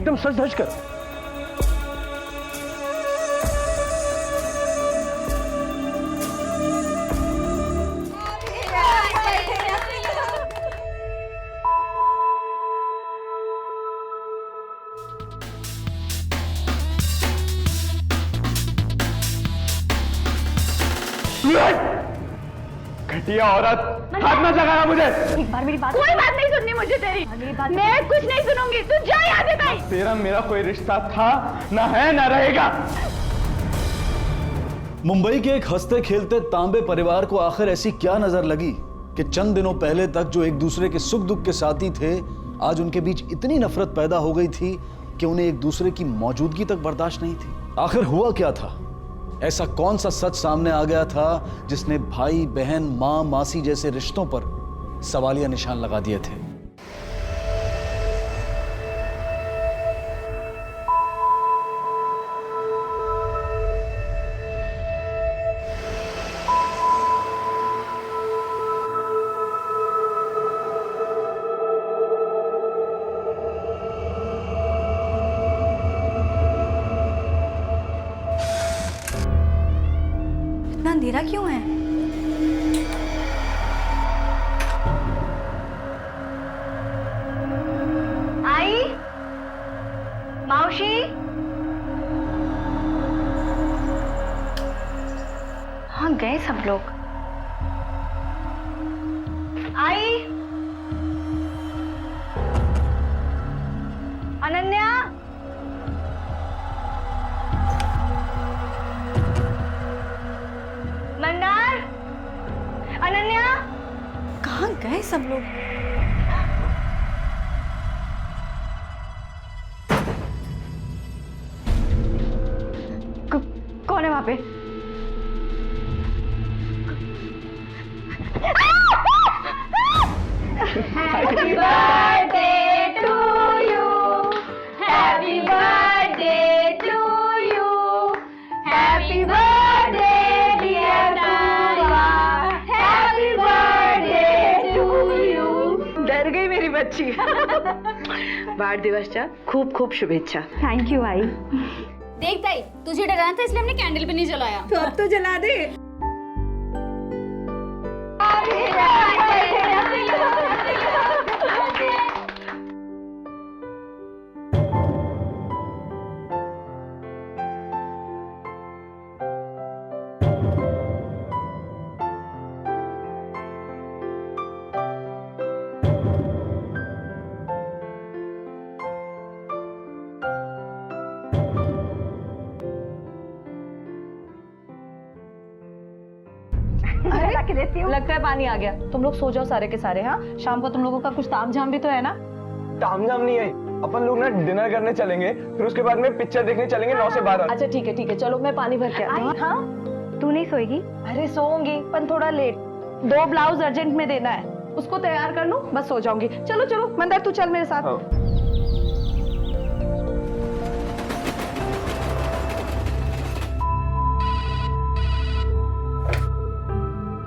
एकदम सच धज कर। घटिया औरत, हाथ मत लगाना मुझे। एक बार मेरी बात, कोई बात नहीं सुननी मुझे तेरी। मेरी बात, मैं कुछ नहीं सुनूंगी, तू जा यहाँ से भाई। तेरा मेरा कोई रिश्ता था ना है ना रहेगा। मुंबई के एक हंसते खेलते तांबे परिवार को आखिर ऐसी क्या नजर लगी कि चंद दिनों पहले तक जो एक दूसरे के सुख दुख के साथी थे, आज उनके बीच इतनी नफरत पैदा हो गई थी कि उन्हें एक दूसरे की मौजूदगी तक बर्दाश्त नहीं थी। आखिर हुआ क्या था? ऐसा कौन सा सच सामने आ गया था जिसने भाई बहन मां मासी जैसे रिश्तों पर सवालिया निशान लगा दिए थे? इतना अंधेरा क्यों है? आई, माउशी, हाँ गए सब लोग। आई, अनन्या, मंदार, अनन्या, कहाँ गए सब लोग? कौन है वहां पे? Happy birthday to you. Happy birthday to you. Happy birthday dear Tara. Happy birthday to you. डर गई मेरी बच्ची। वाढदिवसच्या खूप खूप शुभेच्छा। थैंक यू आई। देख ताई, तुझे डराना था इसलिए हमने कैंडल भी नहीं जलाया। तो अब तो जला दे। लगता है पानी आ गया। तुम लोग सो जाओ सारे के सारे। हाँ, शाम को तुम लोगों का कुछ तामझाम भी तो है ना? तामझाम नहीं है, अपन लोग ना डिनर करने चलेंगे, फिर उसके बाद में पिक्चर देखने चलेंगे 9 से 12। अच्छा ठीक है, चलो मैं पानी भर के आती हूँ। हाँ, तू नहीं सोएगी? अरे सोऊंगी, पर थोड़ा लेट। 2 ब्लाउज अर्जेंट में देना है, उसको तैयार कर लूँ, बस सो जाऊंगी। चलो चलो मंदार, तू चल मेरे साथ। हाँ।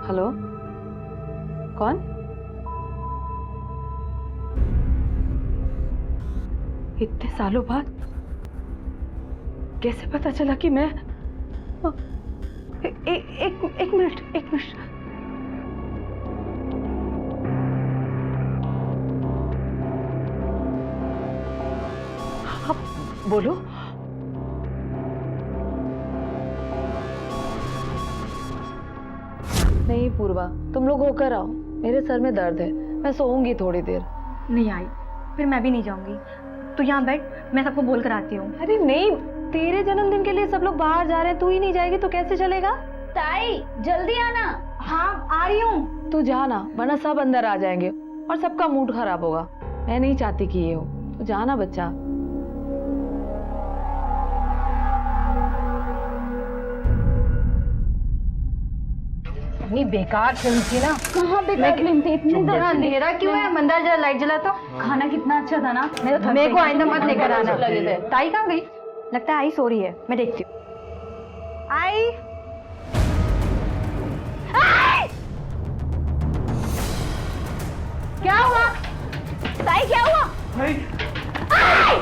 हेलो, कौन? इतने सालों बाद कैसे पता चला कि मैं एक मिनट। हाँ, बोलो। नहीं पूर्वा, तुम लोग होकर आओ, मेरे सर में दर्द है, मैं सोऊंगी थोड़ी देर। नहीं आई, फिर मैं भी नहीं जाऊंगी। तू यहाँ बैठ, मैं सबको बोल कर आती हूँ। अरे नहीं, तेरे जन्मदिन के लिए सब लोग बाहर जा रहे हैं, तू ही नहीं जाएगी तो कैसे चलेगा? ताई जल्दी आना। हाँ आ रही हूँ। तू जाना, वरना सब अंदर आ जाएंगे और सबका मूड खराब होगा। मैं नहीं चाहती कि ये हो, तो जाना बच्चा। इतनी बेकार फिल्म थी ना। कहाँ बेकार फिल्म थी? इतनी अंधेरा क्यों है? मंदार जरा लाइट जला तो। खाना कितना अच्छा था ना। मेरे को आइंदा मत लेकर आना। लगे थे। ताई कहाँ गई? लगता है आई सो रही है, मैं देखती हूँ। आई, क्या हुआ? ताई क्या हुआ? भाई आई!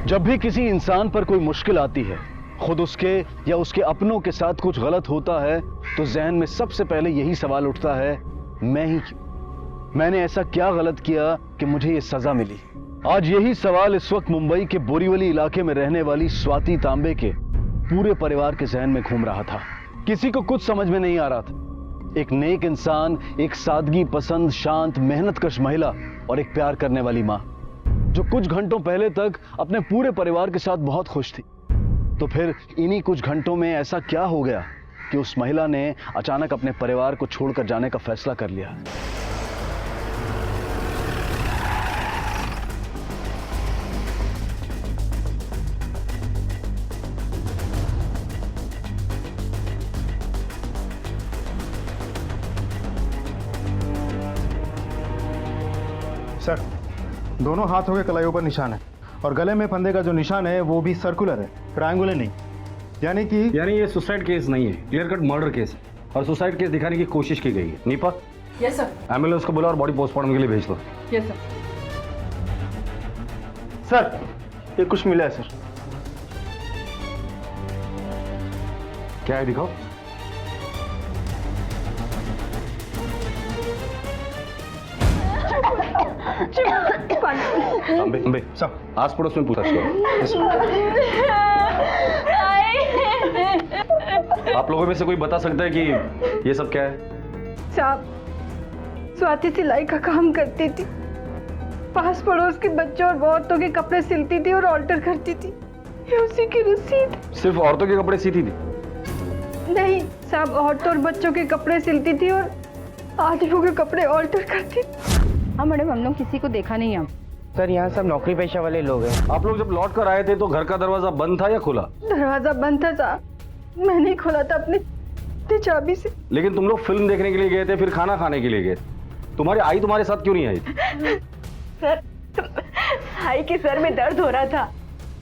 जब भी किसी इंसान पर कोई मुश्किल आती है, खुद उसके या उसके अपनों के साथ कुछ गलत होता है, तो जहन में सबसे पहले यही सवाल उठता है, मैं ही क्यों? मैंने ऐसा क्या गलत किया कि मुझे ये सजा मिली? आज यही सवाल इस वक्त मुंबई के बोरीवली इलाके में रहने वाली स्वाति तांबे के पूरे परिवार के जहन में घूम रहा था। किसी को कुछ समझ में नहीं आ रहा था। एक नेक इंसान, एक सादगी पसंद, शांत, मेहनतकश महिला और एक प्यार करने वाली मां, जो कुछ घंटों पहले तक अपने पूरे परिवार के साथ बहुत खुश थी। तो फिर इन्हीं कुछ घंटों में ऐसा क्या हो गया कि उस महिला ने अचानक अपने परिवार को छोड़कर जाने का फैसला कर लिया? सर, दोनों हाथों के कलाइयों पर निशान है और गले में फंदे का जो निशान है वो भी सर्कुलर है, ट्रायंगुलर नहीं। यानी ये सुसाइड केस नहीं है, क्लियर कट मर्डर केस है और सुसाइड केस दिखाने की कोशिश की गई है। Nipah, yes sir. एम्बुलेंस को बुला और बॉडी पोस्टमार्टम के लिए भेज दो। Yes sir. सर, ये कुछ मिला है सर। क्या है, दिखाओ। तांबे, आस पड़ोस में पूछताछ करो। आप लोगों में से कोई बता सकता है कि ये सब क्या है? साहब, स्वाति सिलाई का काम करती थी, पास पड़ोस के बच्चों और औरतों के कपड़े सिलती थी और ऑल्टर करती थी। ये उसी की रसीद। सिर्फ औरतों के कपड़े सीती थी? नहीं साहब, औरतों और बच्चों के कपड़े सिलती थी और आदमियों के कपड़े ऑल्टर करती थी। हाँ मैडम, हम लोग किसी को देखा नहीं है। सर, यहाँ सब नौकरी पेशा वाले लोग हैं। आप लोग जब लौट कर आए थे तो घर का दरवाजा बंद था या खुला? दरवाजा बंद था साहब, मैंने ही खोला था अपनी चाबी से। लेकिन तुम लोग फिल्म देखने के लिए गए थे, फिर खाना खाने के लिए गए। तुम्हारी आई तुम्हारे साथ क्यों नहीं आई? सर, भाई के सर में दर्द हो रहा था,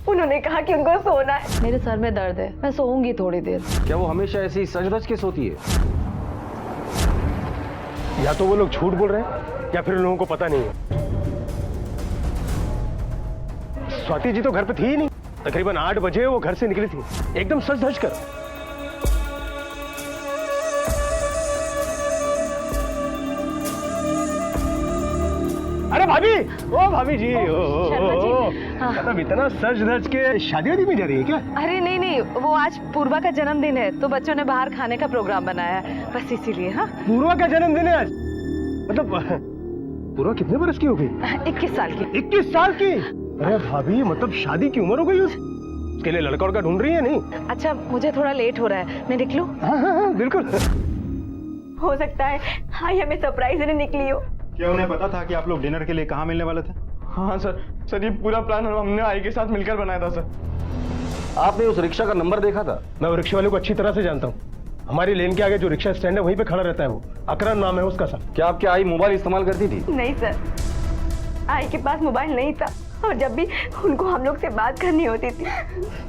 उन्होंने कहा कि उनको सोना है। मेरे सर में दर्द है, मैं सोऊंगी थोड़ी देर। क्या वो हमेशा ऐसी सज-धज के सोती है? या तो वो लोग झूठ बोल रहे हैं या फिर उन लोगों को पता नहीं है। स्वाति जी तो घर पे थी ही नहीं। तकरीबन 8 बजे वो घर से निकली थी, एकदम सज धज कर। अरे भाभी, ओ भाभी जी, मतलब इतना सज धज के शादी वादी में जा रही है क्या? अरे नहीं नहीं, वो आज पूर्वा का जन्मदिन है तो बच्चों ने बाहर खाने का प्रोग्राम बनाया है, बस इसीलिए। हाँ, पूर्वा का जन्मदिन है आज? मतलब पूर्वा कितने बरस की हो गई? 21 साल की। 21 साल की? अरे भाभी, मतलब शादी की उम्र हो गई उसके लिए लड़का उड़का ढूंढ रही है? नहीं। अच्छा, मुझे थोड़ा लेट हो रहा है, मैं निकलूं? हाँ, बिल्कुल। हो सकता है आई हमें सरप्राइज देने निकली हो। क्या उन्हें पता था कि आप लोग डिनर के लिए कहाँ मिलने वाले थे? हाँ सर, ये पूरा प्लान हमने आई के साथ मिलकर बनाया था सर। आपने उस रिक्शा का नंबर देखा था? मैं वो रिक्शा वाले को अच्छी तरह से जानता हूँ। हमारी लेन के आगे जो रिक्शा स्टैंड है वहीं पे खड़ा रहता है वो। अकरम नाम है उसका सर। क्या आपकी आई मोबाइल इस्तेमाल करती थी? नहीं सर, आई के पास मोबाइल नहीं था और जब भी उनको हम लोग से बात करनी होती थी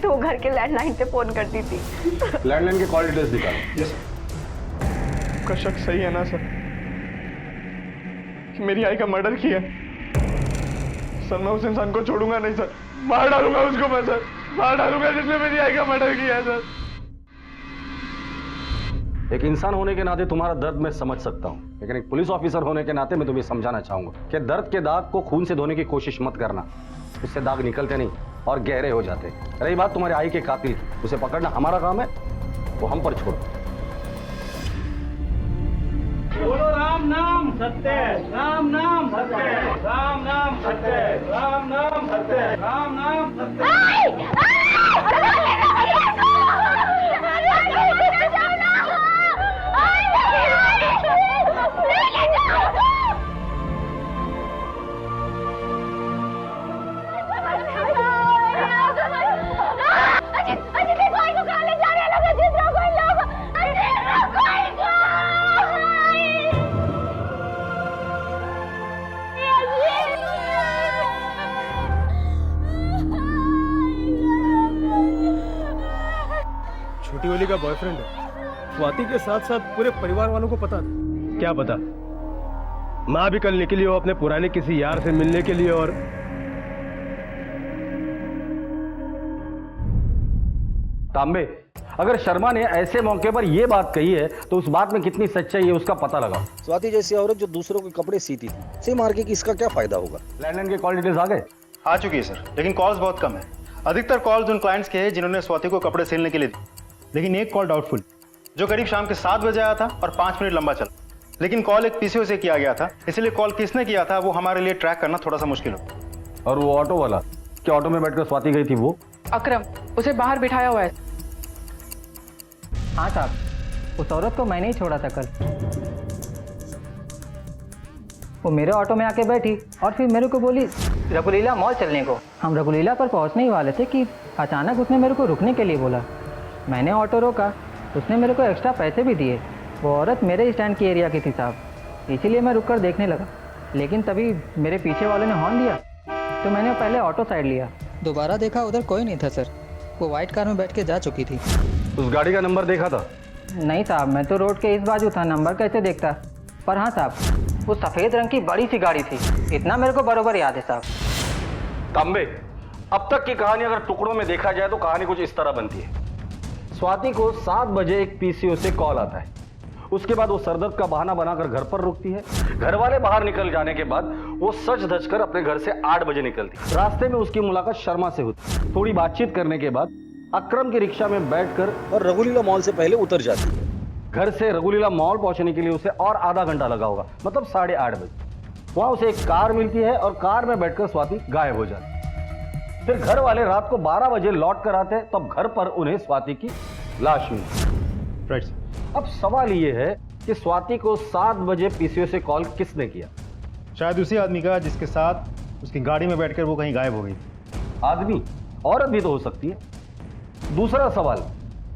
तो वो घर के लैंडलाइन से फोन करती थी। लैंडलाइन के कॉल डिटेल्स निकालो। यस। आपका शक सही है ना सर? मेरी आई का मर्डर किया सर। मैं उस इंसान को छोड़ूंगा नहीं सर, मार डालूंगा उसको मैं सर, मार डालूंगा जिसने मेरी आई का मर्डर किया है सर। एक इंसान होने के नाते तुम्हारा दर्द मैं समझ सकता हूँ, लेकिन एक पुलिस ऑफिसर होने के नाते मैं तुम्हें समझाना चाहूंगा कि दर्द के दाग को खून से धोने की कोशिश मत करना। उससे दाग निकलते नहीं और गहरे हो जाते। रही बात तुम्हारे आई के कातिल, उसे पकड़ना हमारा काम है, वो हम पर छोड़ो। बोलो राम नाम सत्य, राम नाम सत्य, राम नाम सत्य, राम नाम सत्य, राम नाम सत्य। छोटी वाली का बॉयफ्रेंड है। स्वाति के साथ साथ पूरे परिवार वालों को पता था। क्या पता? माँ भी कल निकली हो अपने पुराने किसी यार से मिलने के लिए और तांबे, अगर शर्मा ने ऐसे मौके पर यह बात कही है तो उस बात में कितनी सच्चाई है उसका पता लगाओ। स्वाति जैसी औरत जो दूसरों के कपड़े सीती थी, से मार के कि इसका क्या फायदा होगा? लैंडलाइन के कॉल डिटेल्स आ गए? आ चुकी है सर, लेकिन कॉल्स बहुत कम है। अधिकतर कॉल्स उन क्लाइंट्स के हैं जिन्होंने स्वाति को कपड़े सिलने के लिए दी, लेकिन एक कॉल डाउटफुल जो करीब शाम के 7 बजे आया था और 5 मिनट लंबा चला, लेकिन कॉल एक पीसीओ से किया गया था, इसलिए कॉल किसने किया था वो हमारे लिए ट्रैक करना थोड़ा सा मुश्किल हो। और वो ऑटो वाला, क्या ऑटो में बैठकर स्वाति गई थी वो? अकरम, उसे बाहर बिठाया हुआ है। हाँ साहब, उस औरत को मैंने ही छोड़ा था कल। वो मेरे ऑटो में आके बैठी और फिर मेरे को बोली रघुलीला मॉल चलने को। हम रघुलीला पर पहुंचने ही वाले थे कि अचानक उसने मेरे को रुकने के लिए बोला। मैंने ऑटो रोका, उसने मेरे को एक्स्ट्रा पैसे भी दिए। वो औरत मेरे स्टैंड की एरिया की थी साहब, इसीलिए मैं रुककर देखने लगा, लेकिन तभी मेरे पीछे वाले ने हॉर्न दिया तो मैंने पहले ऑटो साइड लिया। दोबारा देखा उधर कोई नहीं था सर, वो वाइट कार में बैठ के जा चुकी थी। उस गाड़ी का नंबर देखा था? नहीं साहब, मैं तो रोड के इस बाजू था, नंबर कैसे देखता। पर हाँ साहब, वो सफ़ेद रंग की बड़ी सी गाड़ी थी, इतना मेरे को बरोबर याद है साहब। तांबे, अब तक की कहानी अगर टुकड़ों में देखा जाए तो कहानी कुछ इस तरह बनती है। स्वाति को 7 बजे एक पीसीओ से कॉल आता है, उसके बाद वो सरदर्द का बहाना बनाकर घर पर रुकती है। घर वाले बाहर निकल जाने के बाद वो सज धज कर अपने घर से 8 बजे निकलती। रास्ते में उसकी मुलाकात शर्मा से होती। थोड़ी बातचीत करने के बाद अकरम की रिक्शा में बैठकर और रघुलीला मॉल से पहले उतर जाती है। घर से रघुलीला मॉल पहुंचने के लिए उसे और आधा घंटा लगा होगा, मतलब 8:30 बजे। वहां उसे एक कार मिलती है और कार में बैठकर स्वाति गायब हो जाती। फिर घर वाले रात को 12 बजे लौट कर आते, तब घर पर उन्हें स्वाति की लाश मिली। राइट। अब सवाल ये है कि स्वाति को 7 बजे पीसीओ से कॉल किसने किया? शायद उसी आदमी का जिसके साथ उसकी गाड़ी में बैठकर वो कहीं गायब हो गई। आदमी, औरत भी तो हो सकती है। दूसरा सवाल,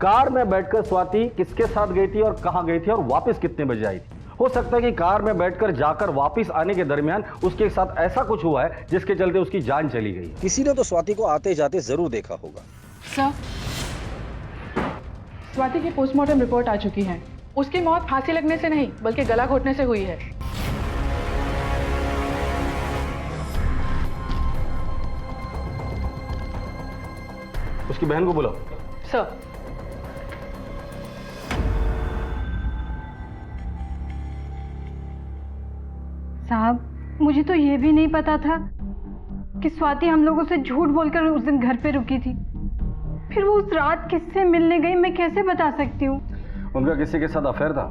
कार में बैठकर स्वाति किसके साथ गई थी और कहां गई थी और वापस कितने बजे आई थी? हो सकता है कि कार में बैठकर जाकर वापस आने के दरमियान उसके साथ ऐसा कुछ हुआ है जिसके चलते उसकी जान चली गई। किसी ने तो स्वाति को आते जाते जरूर देखा होगा। सर, स्वाति की पोस्टमार्टम रिपोर्ट आ चुकी है। उसकी मौत फांसी लगने से नहीं बल्कि गला घोटने से हुई है। उसकी बहन को बुलाओ। सर। साहब, मुझे तो ये भी नहीं पता था कि स्वाति हम लोगों से झूठ बोलकर उस दिन घर पे रुकी थी। फिर वो उस रात किससे मिलने गई, मैं कैसे बता सकती हूँ? उनका किसी के साथ अफेयर था?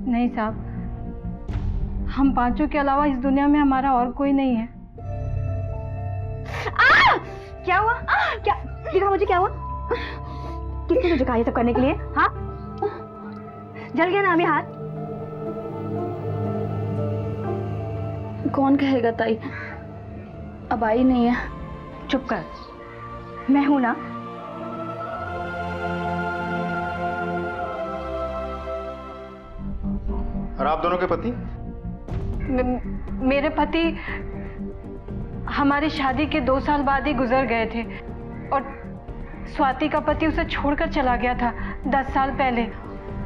नहीं साहब, हम पांचों के अलावा इस दुनिया में हमारा और कोई नहीं है। क्या हुआ? क्या दिखा मुझे, क्या हुआ? किसने तुझे कहा ये सब करने के लिए? हाँ, जल गया ना अभी हाथ? कौन कहेगा ताई, अब आई नहीं है। चुप कर, मैं हूं ना। और आप दोनों के पति? मेरे पति हमारी शादी के 2 साल बाद ही गुजर गए थे और स्वाति का पति उसे छोड़कर चला गया था 10 साल पहले।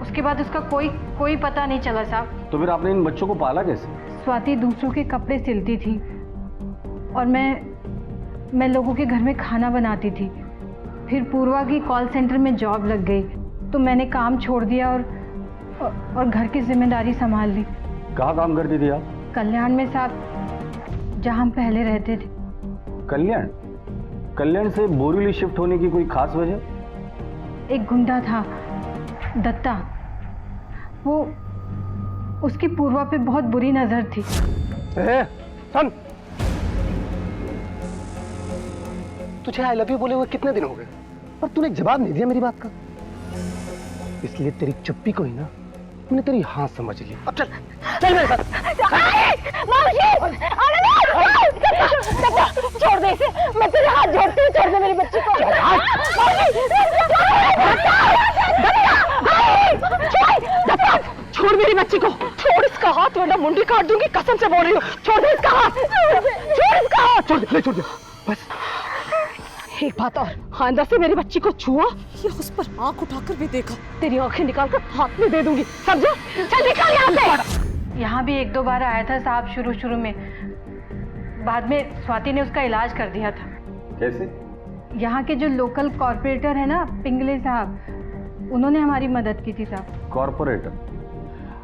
उसके बाद उसका कोई पता नहीं चला साहब। तो फिर आपने इन बच्चों को पाला कैसे? स्वाति दूसरों के कपड़े सिलती थी और मैं लोगों के घर में खाना बनाती थी। फिर पूर्वा की कॉल सेंटर में जॉब लग गई तो मैंने काम छोड़ दिया और घर की जिम्मेदारी संभाल ली। कहाँ काम करती थी आप? कल्याण में साहब, जहाँ हम पहले रहते थे। कल्याण से बोरीवली शिफ्ट होने की कोई खास वजह? एक गुंडा था दत्ता, वो उसकी पूर्वा पे बहुत बुरी नजर थी। सुन, तुझे आई लव यू बोले हुए कितने दिन हो गए और तूने जवाब नहीं दिया मेरी बात का, इसलिए तेरी चुप्पी को ही ना मैंने तेरी हाँ समझ ली। अब चल चल मेरे साथ। छोड़ दे इसे, मैं तेरे हाथ जोड़ती हूँ, छोड़ दे मेरी बच्ची को। छोड़ मेरी बच्ची को, छोड़ इसका हाथ वरना मुंडी काट दूंगी, कसम से बोल रही हूँ। छोड़ दे इसका हाथ, छोड़ इसका हाथ। छोड़ दे, छोड़ दे बस। एक बात और, आइंदा से मेरी बच्ची को छुआ या उस पर आंख उठाकर भी देखा, तेरी आंखें निकालकर हाथ में दे दूंगी, समझा? चल निकल यहाँ से। यहाँ भी 1-2 बार आया था साहब शुरू में, बाद में स्वाति ने उसका इलाज कर दिया था। कैसे? यहाँ के जो लोकल कॉर्पोरेटर है ना, पिंगले साहब, उन्होंने हमारी मदद की थी साहब। कॉर्पोरेटर?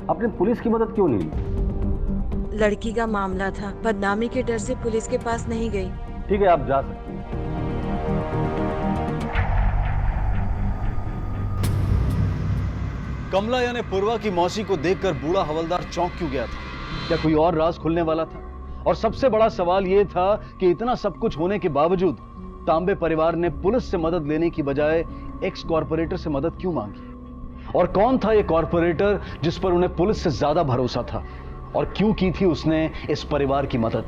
आपने पुलिस की मदद क्यों नहीं ली? लड़की का मामला था, बदनामी के डर से पुलिस के पास नहीं गई। ठीक है, आप जा सकते हैं। कमला यानी पूर्वा की मौसी को देखकर बूढ़ा हवलदार चौंक क्यों गया था? क्या कोई और राज खुलने वाला था? और सबसे बड़ा सवाल यह था कि इतना सब कुछ होने के बावजूद तांबे परिवार ने पुलिस से मदद लेने की बजाय एक्स कॉर्पोरेटर से मदद क्यों मांगी? और कौन था यह कॉर्पोरेटर जिस पर उन्हें पुलिस से ज्यादा भरोसा था? और क्यों की थी उसने इस परिवार की मदद?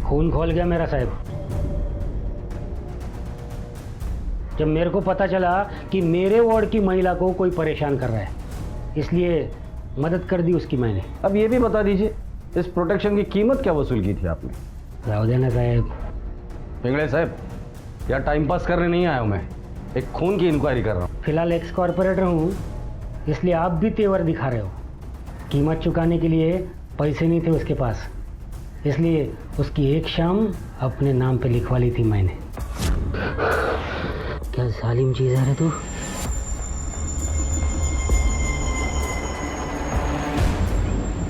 खून खोल गया मेरा साहब जब मेरे को पता चला कि मेरे वार्ड की महिला को कोई परेशान कर रहा है, इसलिए मदद कर दी उसकी मैंने। अब ये भी बता दीजिए, इस प्रोटेक्शन की कीमत क्या वसूल की थी आपने? जाओ देना साहब। पिंगले साहब, यार टाइम पास करने नहीं आया हूं मैं, एक खून की इंक्वायरी कर रहा हूं। फिलहाल एक्स कॉर्पोरेटर हूँ, इसलिए आप भी तेवर दिखा रहे हो। कीमत चुकाने के लिए पैसे नहीं थे उसके पास, इसलिए उसकी एक शाम अपने नाम पे लिखवा ली थी मैंने। क्या जालिम चीज है रे तू।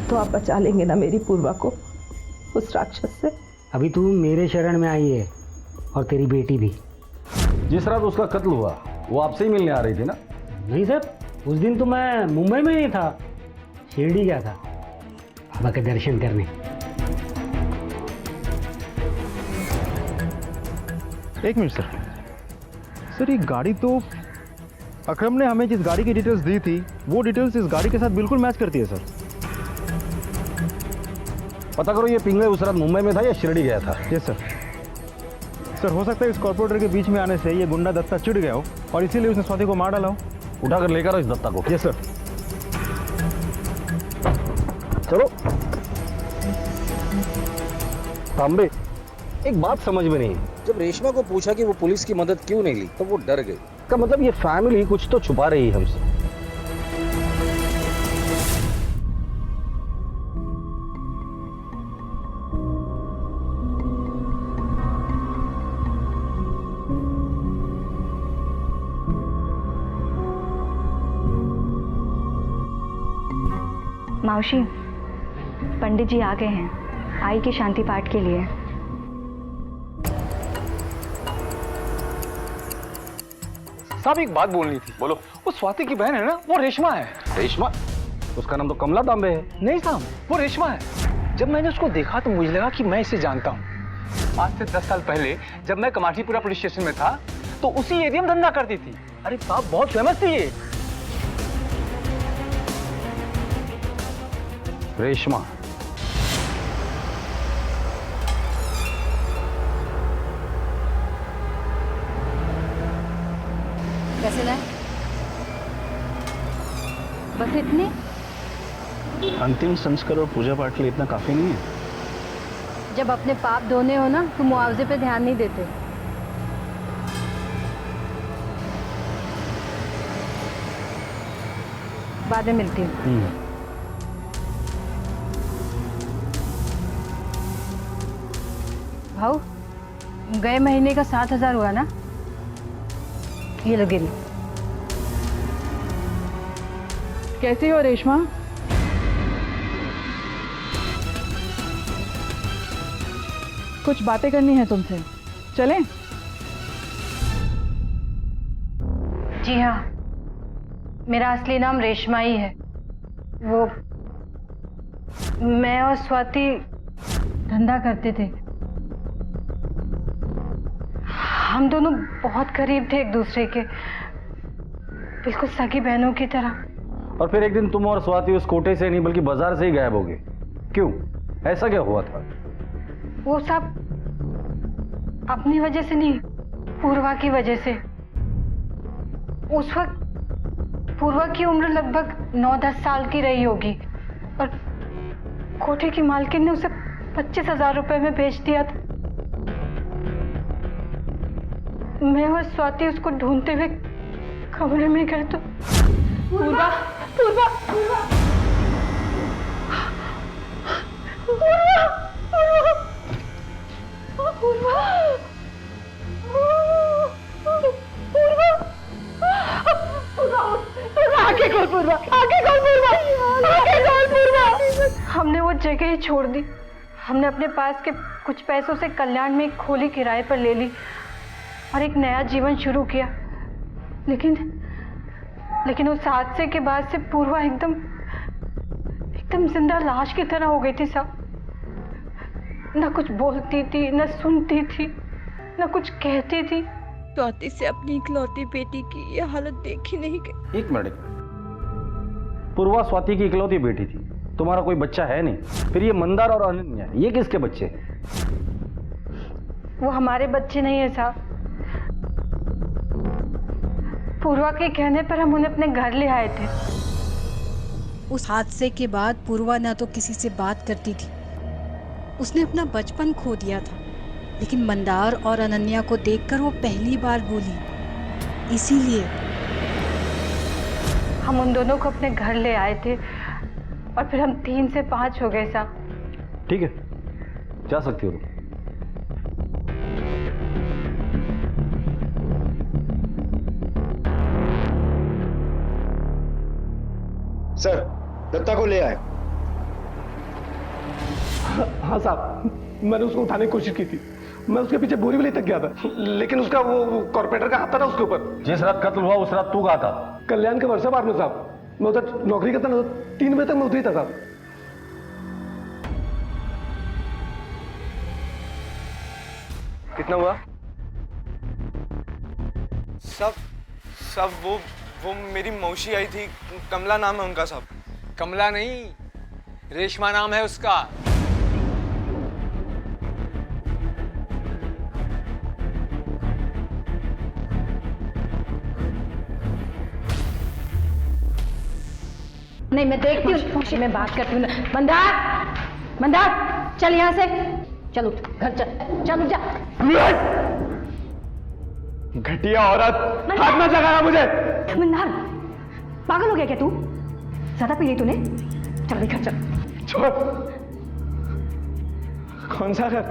तो आप बचा लेंगे ना मेरी पूर्वा को उस राक्षस से? अभी तू मेरे शरण में आई है और तेरी बेटी भी। जिस रात उसका कत्ल हुआ वो आपसे ही मिलने आ रही थी ना? नहीं सर, उस दिन तो मैं मुंबई में नहीं था, शिरडी गया था बाबा के दर्शन करने। एक मिनट सर। सर, ये गाड़ी तो अकरम ने हमें जिस गाड़ी की डिटेल्स दी थी वो डिटेल्स इस गाड़ी के साथ बिल्कुल मैच करती है सर। पता करो ये पिंगले उस रात मुंबई में था या शिरडी गया था? Yes sir. सर, हो सकता है इस कॉर्पोरेटर के बीच में आने से ये गुंडा दत्ता चिढ़ गया हो और इसीलिए उसने स्वाति को मार डाला हो। उठाकर लेकर आओ इस दत्ता को। Yes sir. चलो। तांबे, एक बात समझ में नहीं, जब रेशमा को पूछा कि वो पुलिस की मदद क्यों नहीं ली तो वो डर गई। का मतलब ये फैमिली कुछ तो छुपा रही है हमसे। मौसी, पंडित जी आ गए हैं आई के शांति पाठ के लिए। साहब, एक बात बोलनी थी। बोलो। वो स्वाति की बहन है ना, वो रेशमा है। रेशमा? उसका नाम तो कमला तांबे है। नहीं साहब, वो रेशमा है। जब मैंने उसको देखा तो मुझे लगा कि मैं इसे जानता हूँ। आज से 10 साल पहले जब मैं कमाठीपुरा पुलिस स्टेशन में था तो उसी एरिया में धंधा करती थी। अरे साहब, बहुत फेमस थी ये। रेशमा? कैसे लाए? बस इतने? अंतिम संस्कार और पूजा पाठ के लिए इतना काफी नहीं है? जब अपने पाप धोने हो ना तो मुआवजे पे ध्यान नहीं देते। बाद में मिलती हूँ। भाऊ, गए महीने का 7,000 हुआ ना, ये लगे लो। कैसी हो रेशमा? कुछ बातें करनी है तुमसे, चलें? जी हाँ, मेरा असली नाम रेशमा ही है। वो मैं और स्वाति धंधा करते थे। हम दोनों बहुत करीब थे एक दूसरे के, बिल्कुल सगी बहनों की तरह। और फिर एक दिन तुम और स्वाति उस कोटे से नहीं बल्कि बाजार से ही गायब हो गए। क्यों? ऐसा क्या हुआ था? वो सब अपनी वजह से नहीं, पूर्वा की वजह से। उस वक्त पूर्वा की उम्र लगभग 9-10 साल की रही होगी और कोठे की मालकिन ने उसे 25,000 रुपए में बेच दिया था। मैं और स्वाति उसको ढूंढते हुए कमरे में गए तो पूर्वा पूर्वा पूर्वा पूर्वा पूर्वा जगह ही छोड़ दी। हमने अपने पास के कुछ पैसों से कल्याण में एक खोली किराए पर ले ली और एक नया जीवन शुरू किया। लेकिन उस हादसे के बाद से पूर्वा एकदम जिंदा लाश की तरह हो गई थी साहब। न कुछ बोलती थी, न सुनती थी, न कुछ कहती थी। स्वाति से अपनी इकलौती बेटी की ये हालत देखी नहीं गई। एक मिनट। पूर्वा स्वाति की इकलौती बेटी थी, तुम्हारा कोई बच्चा है नहीं। फिर ये मंदार और अनन्या, ये किसके बच्चे? वो हमारे बच्चे नहीं है साहब। पूर्वा के कहने पर हम उन्हें अपने घर ले आए थे। उस हादसे के बाद पूर्वा ना तो किसी से बात करती थी, उसने अपना बचपन खो दिया था। लेकिन मंदार और अनन्या को देखकर वो पहली बार बोली। इसीलिए हम उन दोनों को अपने घर ले आए थे और फिर हम 3 से 5 हो गए साहब। ठीक है, जा सकती हो तुम। सर, दत्ता को ले आए। हाँ साहब, मैंने उसको उठाने की कोशिश की थी। मैं उसके पीछे बोरीवली तक गया था, लेकिन उसका वो कॉर्पोरेटर का हाथ था ना उसके ऊपर। जिस रात कत्ल हुआ उस रात तू कहाँ था? कल्याण के वर्षा बार में साहब। मैं उधर नौकरी करता ना, 3 बजे तक मैं उधर ही था साहब। कितना हुआ? सब वो मेरी मौसी आई थी, कमला नाम है उनका साहब। कमला नहीं, रेशमा नाम है उसका। नहीं, मैं देखती हूँ, मैं बात करती हूँ। मंदार चल यहाँ से, चलो घर चल जा। घटिया औरत, हाथ मत लगाना मुझे। मंदार, पागल हो गया क्या तू? ज्यादा पी ली तूने? चल घर चल। छोड़। कौन सा घर?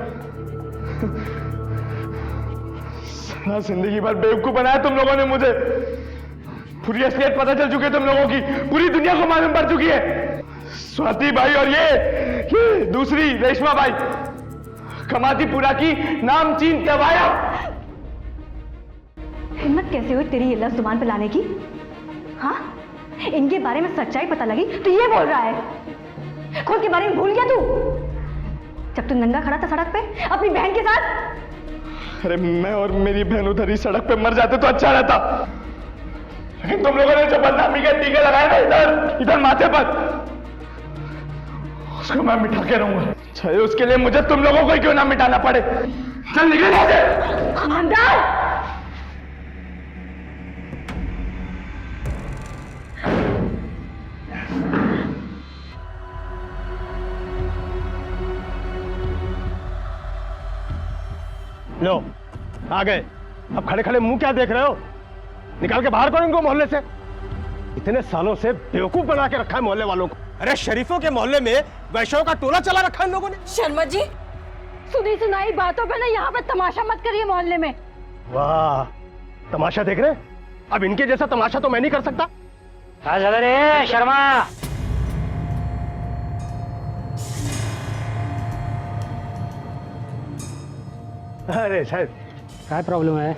सारा जिंदगी भर बेवकूफ बनाया तुम लोगों ने मुझे। पूरी असलियत पता चल चुकी है तुम लोगों की, पूरी दुनिया को मालूम पड़ चुकी है। स्वाति भाई और ये दूसरी रेशमा भाई, कमातीपुरा की नामचीन दवाया। हिम्मत कैसे हुई तेरी ये लफ्ज जुबान पे लाने की? हाँ, इनके बारे में सच्चाई पता लगी तो ये बोल रहा है। खुद के बारे में भूल गया तू? जब तू नंगा खड़ा था सड़क पे अपनी बहन के साथ। अरे मैं और मेरी बहन उधर ही सड़क पे मर जाते तो अच्छा रहता, लेकिन तुम लोगों ने जो बदनामी के टीके लगाए ना इधर माथे पर, उसको मैं मिटा के रहूंगा, चाहे उसके लिए मुझे तुम लोगों को क्यों ना मिटाना पड़े। चल निकल यहाँ से। लो आ गए। अब खड़े खड़े मुंह क्या देख रहे हो? निकाल के बाहर करो इनको मोहल्ले से। इतने सालों से बेवकूफ बना के रखा है मोहल्ले वालों को। अरे शरीफों के मोहल्ले में वैश्यों का टोला चला रखा है इन लोगों ने। शर्मा जी, सुनी सुनाई बातों पे ना यहाँ पे तमाशा मत करिए मोहल्ले में। वाह, तमाशा देख रहे? अब इनके जैसा तमाशा तो मैं नहीं कर सकता। क्या चल रही है शर्मा? अरे साहब, क्या प्रॉब्लम है?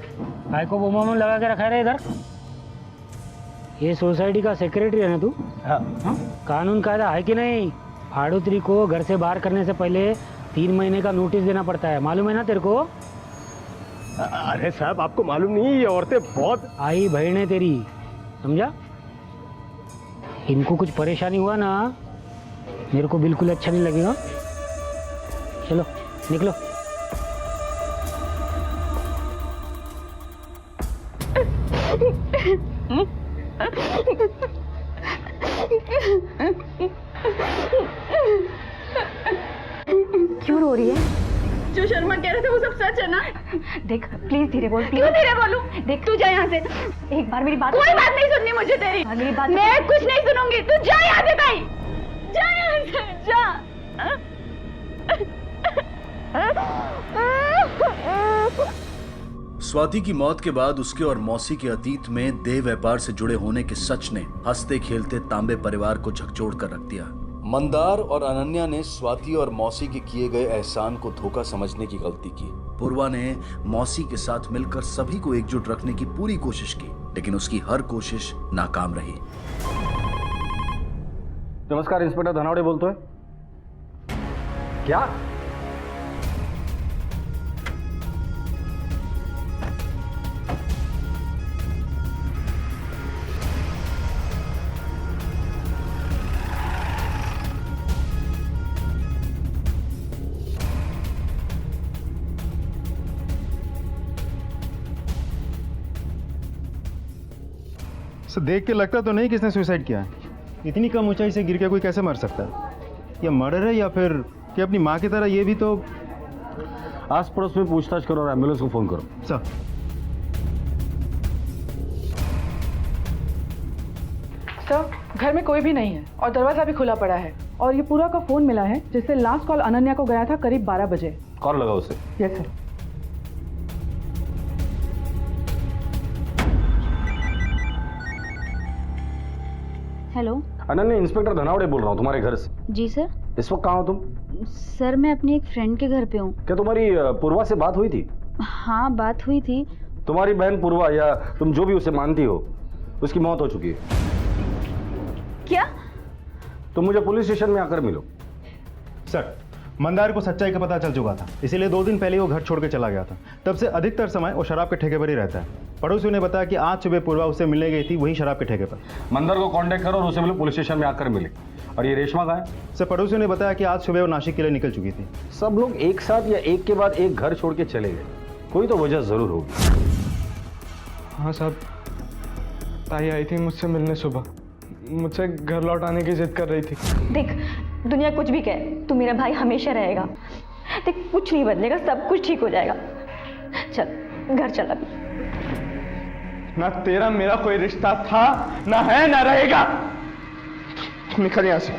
काय को बोमा लगा के रखा है इधर? ये सोसाइटी का सेक्रेटरी है ना तू? हाँ। कानून कायदा है कि नहीं? आड़ोतरी को घर से बाहर करने से पहले 3 महीने का नोटिस देना पड़ता है, मालूम है ना तेरे को? अरे साहब, आपको मालूम नहीं, ये औरतें बहुत आई बहन है तेरी, समझा? इनको कुछ परेशानी हुआ ना, मेरे को बिल्कुल अच्छा नहीं लगेगा। चलो निकलो। क्यों रो रही है? जो शर्मा कह रहे थे वो सब सच है ना? देख प्लीज धीरे बोल। क्यों धीरे बोलूं? देख तू जा यहाँ से। एक बार मेरी बात। कोई बात नहीं सुननी मुझे तेरी। मेरी बात। मैं कुछ नहीं सुनूंगी, तू जा यहाँ से भाई, जा यहाँ से जा। स्वाति की मौत के बाद उसके और मौसी के अतीत में देह व्यापार से जुड़े होने के सच ने हंसते खेलते तांबे परिवार को झकझोर कर रख दिया। मंदार और अनन्या ने स्वाति और मौसी के किए गए एहसान को धोखा समझने की गलती की। पूर्वा ने मौसी के साथ मिलकर सभी को एकजुट रखने की पूरी कोशिश की, लेकिन उसकी हर कोशिश नाकाम रही। नमस्कार, इंस्पेक्टर धनावड़े बोलते हैं। क्या? सर देख के लगता तो नहीं किसने सुसाइड किया है। इतनी कम ऊंचाई से गिर के कोई कैसे मर सकता है? या मर्डर है या फिर कि अपनी माँ की तरह ये भी तो। आस पड़ोस में पूछताछ करो और एम्बुलेंस को फोन करो। सर सर, घर में कोई भी नहीं है और दरवाजा भी खुला पड़ा है और ये पूरा का फोन मिला है जिससे लास्ट कॉल अनन्या को गया था करीब 12 बजे। कॉल लगा उसे। Yes sir. Hello Ananya, inspector Dhanawade बोल रहा हूँ तुम्हारे घर से। जी सर। इस वक्त कहाँ हो तुम? सर मैं अपनी एक फ्रेंड के घर पे हूँ। क्या तुम्हारी पूर्वा से बात हुई थी? हाँ बात हुई थी। तुम्हारी बहन पूर्वा, या तुम जो भी उसे मानती हो, उसकी मौत हो चुकी है। क्या? तुम मुझे पुलिस स्टेशन में आकर मिलो। सर, मंदार को सच्चाई का पता चल चुका था, इसीलिए 2 दिन पहले वो घर छोड़ के चला गया था। तब से अधिकतर समय वो शराब के ठेके पर ही रहता है। पड़ोसियों ने बताया कि आज सुबह पूर्वा उससे मिलने गई थी वही शराब के ठेके पर। मंदार को कांटेक्ट करो और उसे मिलो, पुलिस स्टेशन में आकर मिले। और ये रेशमा कहाँ है? सर, पड़ोसियों ने बताया कि आज सुबह वो नासिक के लिए निकल चुकी थी। सब लोग एक साथ या एक के बाद एक घर छोड़ के चले गए, कोई तो वजह जरूर होगी। हाँ साहब, ताई आई थी मुझसे मिलने सुबह, मुझसे घर लौट आने की जिद कर रही थी। देख, दुनिया कुछ भी कहे, तू मेरा भाई हमेशा रहेगा। देख, कुछ नहीं बदलेगा, सब कुछ ठीक हो जाएगा। चल घर चल अभी। ना तेरा मेरा कोई रिश्ता था, ना है, ना रहेगा। तुम निकल यहां से।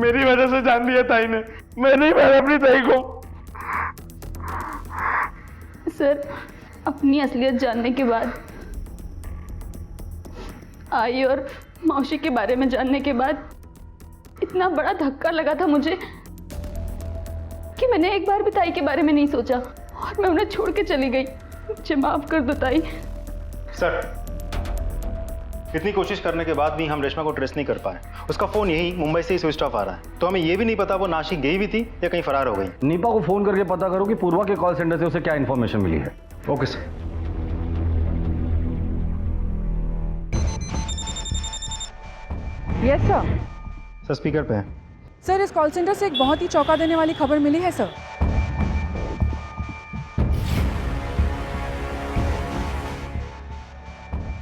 मेरी वजह से जान दिया ताई ने। मैं नहीं मारा अपनी ताई को। सर, अपनी असलियत जानने के बाद, आई और मौसी के बारे में जानने के बाद इतना बड़ा धक्का लगा था मुझे कि मैंने एक बार भी ताई के बारे में नहीं सोचा और मैं उन्हें छोड़ के चली गई। मुझे माफ कर दो ताई। सर, इतनी कोशिश करने के बाद भी हम रेशमा को ट्रेस नहीं कर पाए। उसका फोन यही मुंबई से ही स्विच ऑफ आ रहा है, तो हमें यह भी नहीं पता वो नासिक गई भी थी या कहीं फरार हो गई। नीपा को फोन करके पता करो कि पूर्वा के कॉल सेंटर से उसे क्या इन्फॉर्मेशन मिली है। Okay sir. Yes sir. Sir speaker पे है। सर, इस कॉल सेंटर से एक बहुत ही चौंका देने वाली खबर मिली है sir.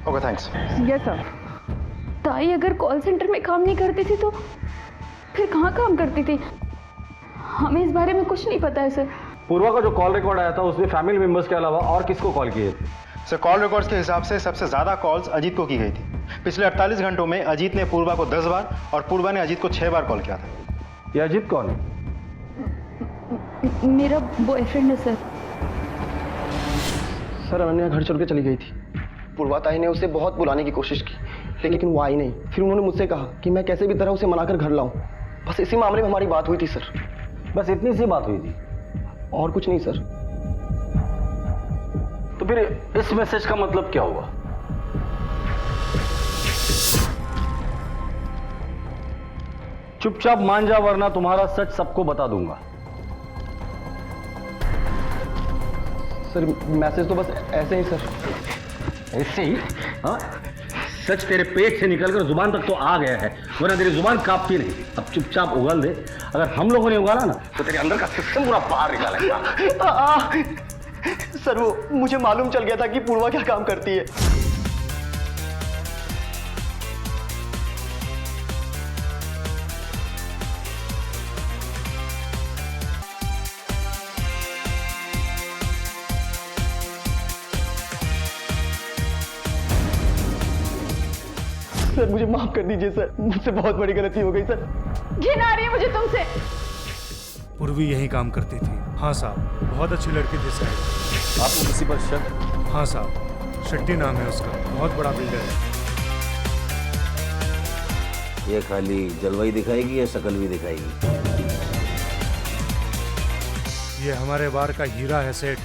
Okay thanks. Yes sir. ताई अगर कॉल सेंटर में काम नहीं करती थी तो फिर कहाँ काम करती थी? हमें इस बारे में कुछ नहीं पता है सर। पूर्वा का जो कॉल रिकॉर्ड आया था उसमें फैमिली मेंबर्स के अलावा और किसको कॉल किए थे? सर, कॉल रिकॉर्ड्स के हिसाब से सबसे ज्यादा कॉल्स अजीत को की गई थी। पिछले 48 घंटों में अजीत ने पूर्वा को 10 बार और पूर्वा ने अजीत को 6 बार कॉल किया था। ये अजीत कौन है? मेरा बॉयफ्रेंड है सर। सर, अनन्या घर छोड़ के चली गई थी। पूर्वा ताई ने उसे बहुत बुलाने की कोशिश की, लेकिन वो आई नहीं। फिर उन्होंने मुझसे कहा कि मैं कैसे भी तरह उसे मनाकर घर लाऊं। बस इसी मामले में हमारी बात हुई थी सर। बस इतनी सी बात हुई थी और कुछ नहीं सर। तो फिर इस मैसेज का मतलब क्या हुआ? चुपचाप मान जा वरना तुम्हारा सच सबको बता दूंगा। सर, मैसेज तो बस ऐसे ही सर। ऐसे ही? हाँ, सच तेरे पेट से निकलकर जुबान तक तो आ गया है, वरना तेरी जुबान कांपती नहीं। अब चुपचाप उगल दे। अगर हम लोगों ने उगाला ना तो तेरे अंदर का सिस्टम पूरा बाहर निकालेगा। सर, वो मुझे मालूम चल गया था कि पूर्वा क्या काम करती है। सर, मुझे माफ कर दीजिए सर, मुझसे बहुत बड़ी गलती हो गई सर। घिन आ रही है मुझे तुमसे। पूर्वी यही काम करती थी। हाँ साहब, बहुत अच्छी लड़की थी साहब। आपको किसी पर शक? हाँ साहब, शेट्टी नाम है उसका, बहुत बड़ा बिल्डर है। ये खाली जलवाई दिखाएगी या शकल भी दिखाएगी? ये हमारे बार का हीरा है सेठ।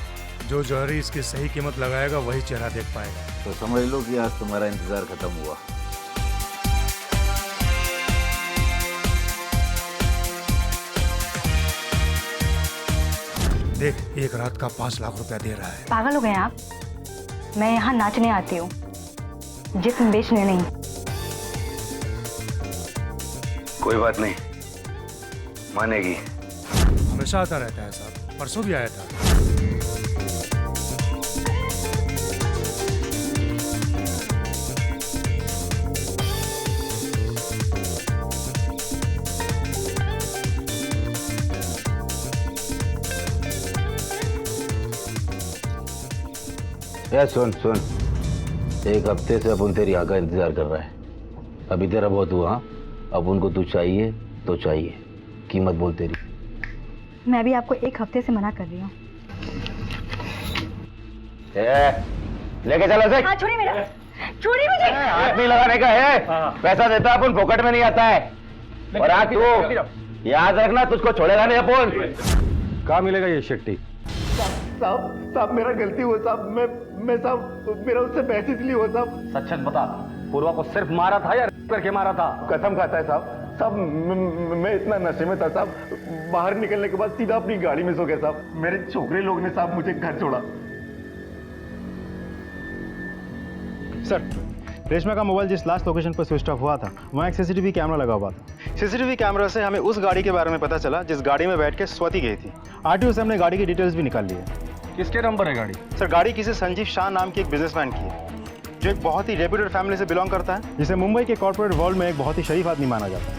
जो जौहरी इसकी सही कीमत लगाएगा वही चेहरा देख पाएगा। तो समझ लो कि आज तुम्हारा इंतजार खत्म हुआ। देख, एक रात का 5 लाख रुपया दे रहा है। पागल हो गए आप? मैं यहाँ नाचने आती हूँ, जिस्म बेचने नहीं। कोई बात नहीं, मानेगी। हमेशा आता रहता है साहब, परसों भी आया था। यार सुन सुन, एक हफ्ते से अपन तेरी आका इंतजार कर रहा है। अभी तेरा बहुत हुआ। अब उनको तू चाहिए तो चाहिए, कीमत बोल तेरी। मैं भी आपको एक हफ्ते से मना कर रही हूँ। लेके चलो से। हाँ, छोड़िए मेरा, छोड़िए मुझे। हाथ नहीं लगाने का है। पैसा देता अपन पॉकेट में नहीं आता है। और आज तू याद रखना, तुझको छोड़ेगा नहीं अपन। कहाँ मिलेगा ये शेट्टी? साहब मेरा गलती हुआ साहब। मैं साहब मेरा उससे बहस इसलिए हुआ साहब। सच सच बता, पूर्वा को सिर्फ मारा था या करके मारा था? कसम खाता है साहब। मैं इतना नशे में था साहब, बाहर निकलने के बाद सीधा अपनी गाड़ी में सो गया साहब। मेरे छोकरे लोग ने साहब मुझे घर छोड़ा। सर, रेशमा का मोबाइल जिस लास्ट लोकेशन पर स्विच ऑफ हुआ था, वहाँ एक सीसीटीवी कैमरा लगा हुआ था। सीसीटीवी कैमरा से हमें उस गाड़ी के बारे में पता चला जिस गाड़ी में बैठ के स्वाति गई थी। आरटीओ से हमने गाड़ी की डिटेल्स भी निकाल ली है। किसके नंबर है गाड़ी? सर, गाड़ी किसी संजीव शाह नाम के एक बिजनेसमैन की है, जो एक बहुत ही रेप्यूटेड फैमिली से बिलोंग करता है, जिसे मुंबई के कॉर्पोरेट वर्ल्ड में एक बहुत ही शरीफ आदमी माना जाता है।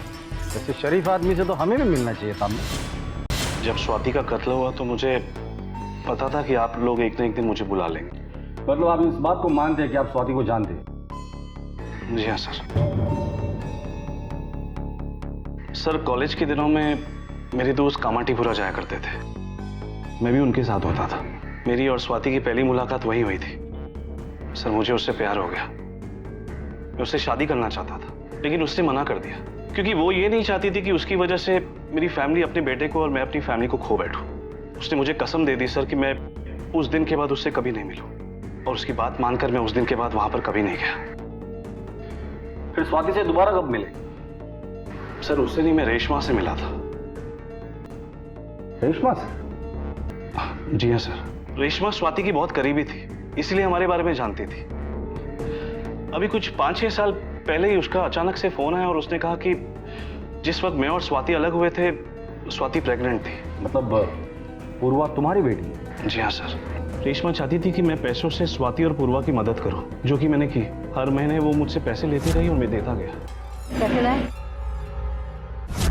ऐसे शरीफ आदमी से तो हमें भी मिलना चाहिए था। जब स्वाति का कत्ल हुआ तो मुझे पता था कि आप लोग एक न एक दिन मुझे बुला लेंगे। मतलब आप इस बात को मानते हैं कि आप स्वाति को जानते हैं? जी हाँ सर। सर, कॉलेज के दिनों में मेरे दोस्त कामाटीपुरा जाया करते थे। मैं भी उनके साथ होता था। मेरी और स्वाति की पहली मुलाकात वहीं हुई थी। सर, मुझे उससे प्यार हो गया। मैं उससे शादी करना चाहता था, लेकिन उसने मना कर दिया, क्योंकि वो ये नहीं चाहती थी कि उसकी वजह से मेरी फैमिली अपने बेटे को और मैं अपनी फैमिली को खो बैठूं। उसने मुझे कसम दे दी सर कि मैं उस दिन के बाद उससे कभी नहीं मिलूं, और उसकी बात मानकर मैं उस दिन के बाद वहां पर कभी नहीं गया। फिर स्वाति से दोबारा कब मिले? सर, उससे नहीं, मैं रेशमा से मिला था। रेशमा से? जी हाँ सर। रेशमा स्वाति की बहुत करीबी थी, इसलिए हमारे बारे में जानती थी। अभी कुछ 5-6 साल पहले ही उसका अचानक से फोन आया और उसने कहा कि जिस वक्त मैं और स्वाति अलग हुए थे, स्वाति प्रेग्नेंट थी। मतलब पूर्वा तुम्हारी बेटी है? जी हाँ सर। रेशमा चाहती थी कि मैं पैसों से स्वाति और पूर्वा की मदद करूं, जो कि मैंने की। हर महीने वो मुझसे पैसे लेती रही और मैं देता गया। कैसे लाए?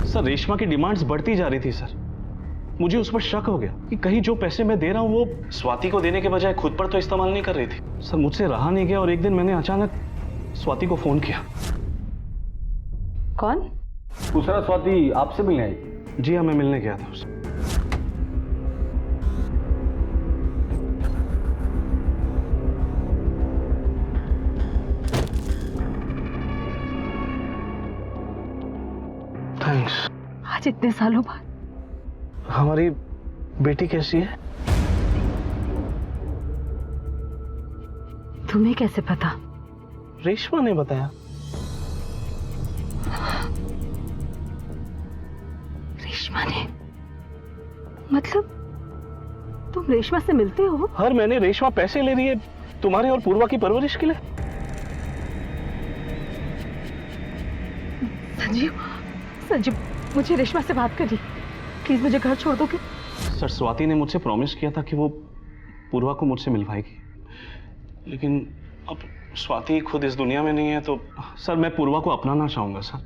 सर, रेशमा की डिमांड्स बढ़ती जा रही थी सर। मुझे उस पर शक हो गया कि कहीं जो पैसे मैं दे रहा हूं वो स्वाति को देने के बजाय खुद पर तो इस्तेमाल नहीं कर रही थी। सर, मुझसे रहा नहीं गया और एक दिन मैंने अचानक स्वाति को फोन किया। कौन? दूसरा स्वाति आपसे मिलने आई? जी हाँ, मैं मिलने गया था उससे। थैंक्स। आज इतने सालों बाद। हमारी बेटी कैसी है? तुम्हें कैसे पता? रेशमा ने बताया। रेशमा ने? मतलब तुम रेशमा से मिलते हो? हर महीने रेशमा पैसे ले रही है तुम्हारे और पूर्वा की परवरिश के लिए। संजीव, मुझे रेशमा से बात करी। प्लीज मुझे घर छोड़ दोगे? सर, स्वाति ने मुझसे प्रॉमिस किया था कि वो पूर्वा को मुझसे मिलवाएगी, लेकिन अब स्वाति खुद इस दुनिया में नहीं है, तो सर मैं पूर्वा को अपनाना चाहूंगा सर।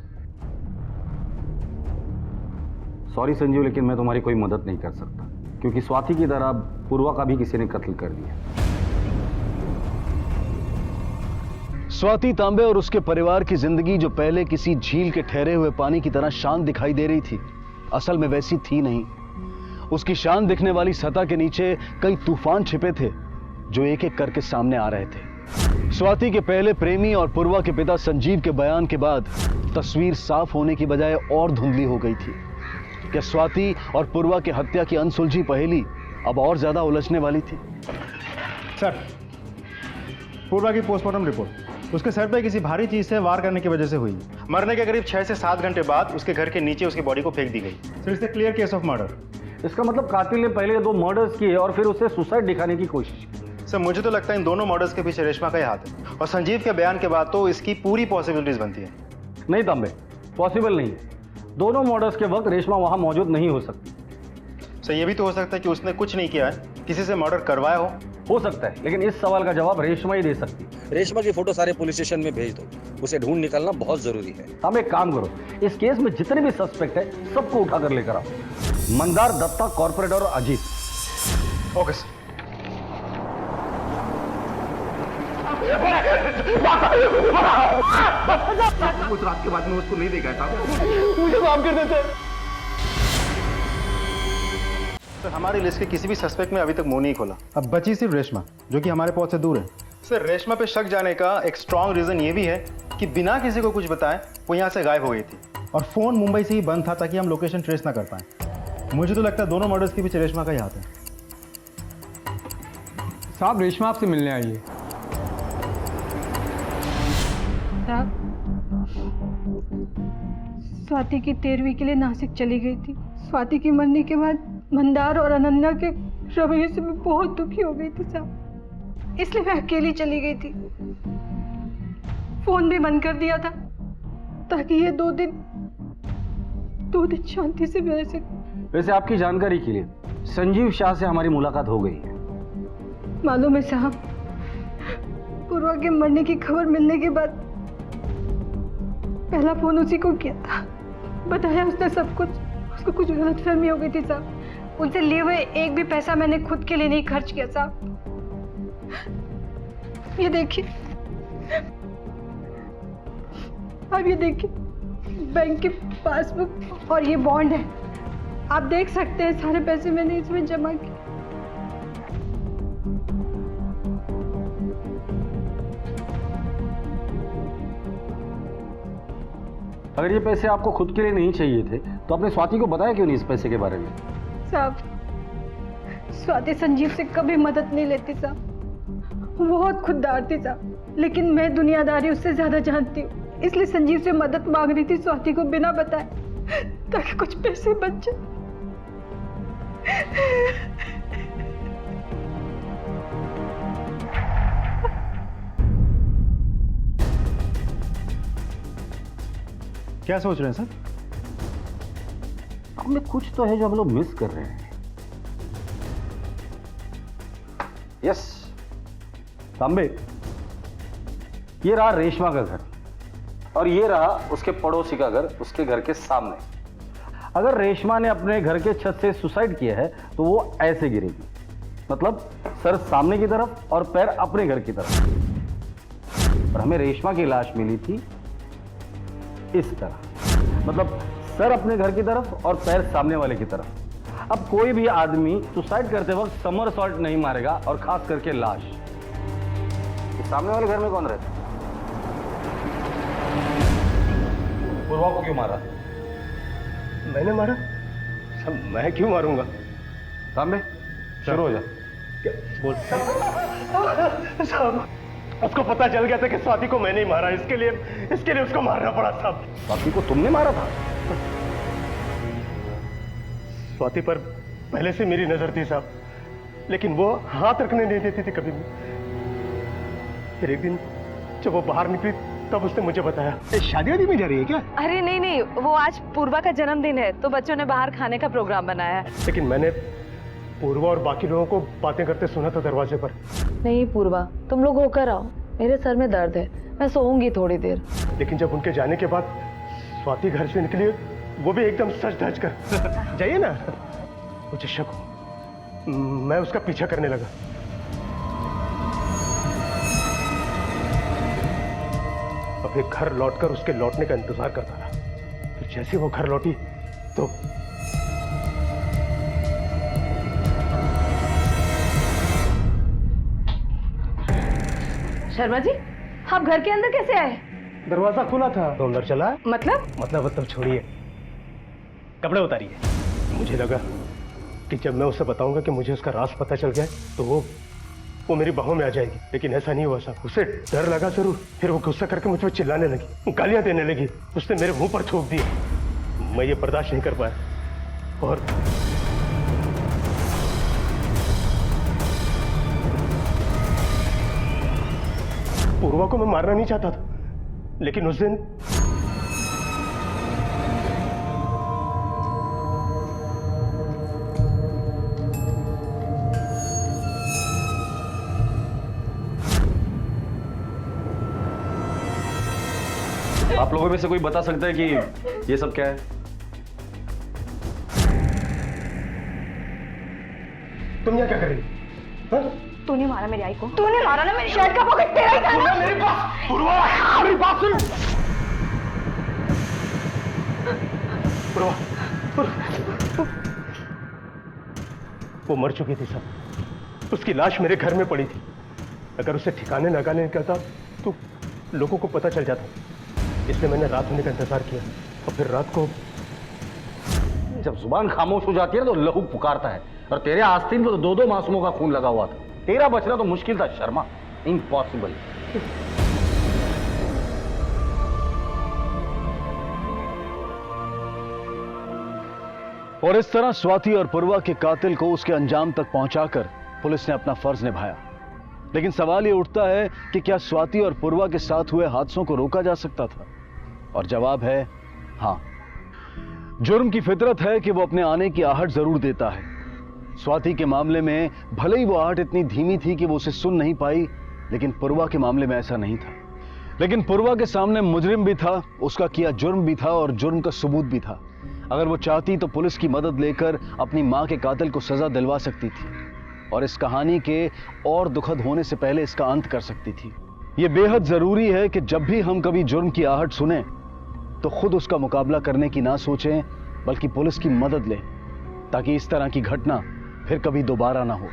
सॉरी संजीव, लेकिन मैं तुम्हारी कोई मदद नहीं कर सकता, क्योंकि स्वाति की तरह पूर्वा का भी किसी ने कत्ल कर दिया। स्वाति तांबे और उसके परिवार की जिंदगी जो पहले किसी झील के ठहरे हुए पानी की तरह शांत दिखाई दे रही थी, असल में वैसी थी नहीं। उसकी शान दिखने वाली सतह के नीचे कई तूफान छिपे थे जो एक एक करके सामने आ रहे थे। स्वाति के पहले प्रेमी और पूर्वा के पिता संजीव के बयान के बाद तस्वीर साफ होने की बजाय और धुंधली हो गई थी। क्या स्वाति और पूर्वा की हत्या की अनसुलझी पहेली अब और ज्यादा उलझने वाली थी? सर, पूर्वा की पोस्टमार्टम रिपोर्ट उसके सर पे किसी भारी चीज से वार करने की वजह से हुई। मरने के करीब 6 से 7 घंटे बाद उसके घर के नीचे उसकी बॉडी को फेंक दी गई। Sir, it's clear case of murder. इसका मतलब कातिल ने पहले 2 मर्डर्स किए और फिर उसे सुसाइड दिखाने की कोशिश की। सर, मुझे तो लगता है इन दोनों मर्डर्स के पीछे रेशमा का ही हाथ है, और संजीव के बयान के बाद तो इसकी पूरी पॉसिबिलिटीज बनती है। नहीं तांबे, पॉसिबल नहीं। दोनों मर्डर्स के वक्त रेशमा वहां मौजूद नहीं हो सकती। सर, ये भी तो हो सकता है कि उसने कुछ नहीं किया है, किसी से मर्डर करवाया हो सकता है, लेकिन इस सवाल का जवाब रेशमा ही दे सकती है। रेशमा की फोटो सारे पुलिस स्टेशन में भेज दो, उसे ढूंढ निकालना बहुत जरूरी है। हम एक काम करो, इस केस में जितने भी सस्पेक्ट है सबको उठा कर लेकर आओ। मंदार, दत्ता, कॉर्पोरेट और अजीत। Okay sir. उस रात के बाद में उसको नहीं देखा था। मुझे माफ कर देते। सर, हमारी लिस्ट के किसी भी सस्पेक्ट में अभी तक मुंह नहीं खोला। अब बची सिर्फ रेशमा, जो कि हमारे पहुंच से दूर है। सर, रेशमा पे शक जाने का एक स्ट्रॉन्ग रीजन ये भी है कि बिना किसी को कुछ बताए वो यहाँ से गायब हो गई थी, और फोन मुंबई से ही बंद था ताकि हम लोकेशन ट्रेस ना कर पाए। मुझे तो लगता है दोनों मर्डर्स के पीछे रेशमा का ही हाथ है। साहब, रेशमा आपसे मिलने आई है। साहब, स्वाति की 13वीं के लिए नासिक चली गई थी। स्वाति के मरने के बाद मंदार और अनन्या के रवैये से मैं बहुत दुखी हो गई थी साहब, इसलिए मैं अकेली चली गई थी। फोन भी बंद कर दिया था ताकि ये 2 दिन शांति से रह सके। वैसे आपकी जानकारी के लिए संजीव शाह से हमारी मुलाकात हो गई है। मालूम है साहब, पूर्वा के मरने की खबर मिलने के बाद पहला फोन उसी को किया था। बताया उसने सब कुछ। उसको कुछ गलतफहमी हो गई थी साहब। उनसे लिए हुए एक भी पैसा मैंने खुद के लिए नहीं खर्च किया साहब। ये देखिए, अब ये देखिए, बैंक की पासबुक और ये बॉन्ड है। आप देख सकते हैं सारे पैसे मैंने इसमें जमा किए। अगर ये पैसे आपको खुद के लिए नहीं चाहिए थे तो आपने स्वाति को बताया क्यों नहीं इस पैसे के बारे में? साहब, स्वाति संजीव से कभी मदद नहीं लेती साहब। वो बहुत खुददार थी साहब, लेकिन मैं दुनियादारी उससे ज्यादा जानती हूँ, इसलिए संजीव से मदद मांग रही थी स्वाति को बिना बताए, ताकि कुछ पैसे बच जाए। क्या सोच रहे हैं सर? हमें कुछ तो है जो हम लोग मिस कर रहे हैं। यस तांबे, ये रहा रेशमा का घर और ये रहा उसके पड़ोसी का घर, उसके घर के सामने। अगर रेशमा ने अपने घर के छत से सुसाइड किया है तो वो ऐसे गिरेगी, मतलब सर सामने की तरफ और पैर अपने घर की तरफ। और हमें रेशमा की लाश मिली थी इस तरह, मतलब सर अपने घर की तरफ और पैर सामने वाले की तरफ। अब कोई भी आदमी सुसाइड करते वक्त समरसॉल्ट नहीं मारेगा, और खास करके लाश। इस सामने वाले घर में कौन रहता? पूर्वा को क्यों मारा? मैंने मारा? सब मैं क्यों मारूंगा? तांबे, शुरू हो जा। बोल साहब, उसको पता चल गया था कि स्वाति को मैंने ही मारा, इसके लिए उसको मारना पड़ा साहब। स्वाति को तुमने मारा था? स्वाति पर पहले से मेरी नजर थी साहब, लेकिन वो हाथ रखने नहीं देती थी कभी भी। फिर एक दिन जब वो बाहर निकली तब उसने मुझे बताया। शादी वादी में जा रही है क्या? अरे नहीं नहीं, वो आज पूर्वा का जन्मदिन है तो बच्चों ने बाहर खाने का प्रोग्राम बनाया है। लेकिन मैंने पूर्वा और बाकी लोगों को बातें करते सुना था दरवाजे पर। नहीं पूर्वा, तुम लोग होकर आओ, मेरे सर में दर्द है, मैं सोऊंगी थोड़ी देर। लेकिन जब उनके जाने के बाद स्वाति घर से निकली, वो भी एकदम सच धज कर। जाइए ना। मुझे शक हो, मैं उसका पीछा करने लगा। अपने घर लौटकर उसके लौटने का इंतजार करता रहा। फिर जैसे वो घर लौटी तो शर्मा जी, आप घर के अंदर कैसे आए? दरवाजा खुला था तो अंदर चला। मतलब छोड़िए, कपड़े उतारिए। मुझे लगा कि जब मैं उसे बताऊंगा कि मुझे उसका राज पता चल गया तो वो मेरी बाहों में आ जाएगी, लेकिन ऐसा नहीं हुआ साहब। उसे डर लगा जरूर, फिर वो गुस्सा करके मुझ पर चिल्लाने लगी, गालियां देने लगी, उसने मेरे मुंह पर थूक दिया। मैं ये बर्दाश्त नहीं कर पाया और पूर्वा को मैं मारना नहीं चाहता था, लेकिन उस दिन आप लोगों में से कोई बता सकता है कि ये सब क्या है? तुम यहाँ क्या कर रही हो? तूने मारा मेरी आई को, तूने मारा ना, मेरी शर्ट का पॉकेट तेरा ही था ना। मेरी बात सुन। वो मर चुकी थी साहब, उसकी लाश मेरे घर में पड़ी थी। अगर उसे ठिकाने लगाने निकलता तो लोगों को पता चल जाता, इसलिए मैंने रात होने का इंतजार किया। और फिर रात को जब जुबान खामोश हो जाती है तो लहू पुकारता है, और तेरे आस्तीन पर तो 2-2 मासूमों का खून लगा हुआ था। तेरा बचना तो मुश्किल था शर्मा, इम्पॉसिबल। और इस तरह स्वाति और पूर्वा के कातिल को उसके अंजाम तक पहुंचाकर पुलिस ने अपना फर्ज निभाया। लेकिन सवाल यह उठता है कि क्या स्वाति और पूर्वा के साथ हुए हादसों को रोका जा सकता था? और जवाब है हां। जुर्म की फितरत है कि वो अपने आने की आहट जरूर देता है। स्वाति के मामले में भले ही वो आहट इतनी धीमी थी कि वो उसे सुन नहीं पाई, लेकिन पूर्वा के मामले में ऐसा नहीं था। लेकिन पूर्वा के सामने मुजरिम भी था, उसका किया जुर्म भी था और जुर्म का सबूत भी था। अगर वो चाहती तो पुलिस की मदद लेकर अपनी मां के कातिल को सजा दिलवा सकती थी और इस कहानी के और दुखद होने से पहले इसका अंत कर सकती थी। यह बेहद जरूरी है कि जब भी हम कभी जुर्म की आहट सुने तो खुद उसका मुकाबला करने की ना सोचें, बल्कि पुलिस की मदद लें, ताकि इस तरह की घटना फिर कभी दोबारा ना हो।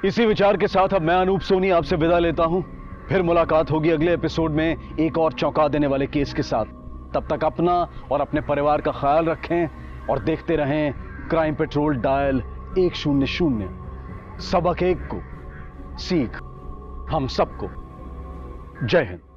इसी विचार के साथ अब मैं अनूप सोनी आपसे विदा लेता हूं। फिर मुलाकात होगी अगले एपिसोड में एक और चौंका देने वाले केस के साथ। तब तक अपना और अपने परिवार का ख्याल रखें और देखते रहें क्राइम पेट्रोल डायल 100। सबक एक को, सीख हम सबको। जय हिंद।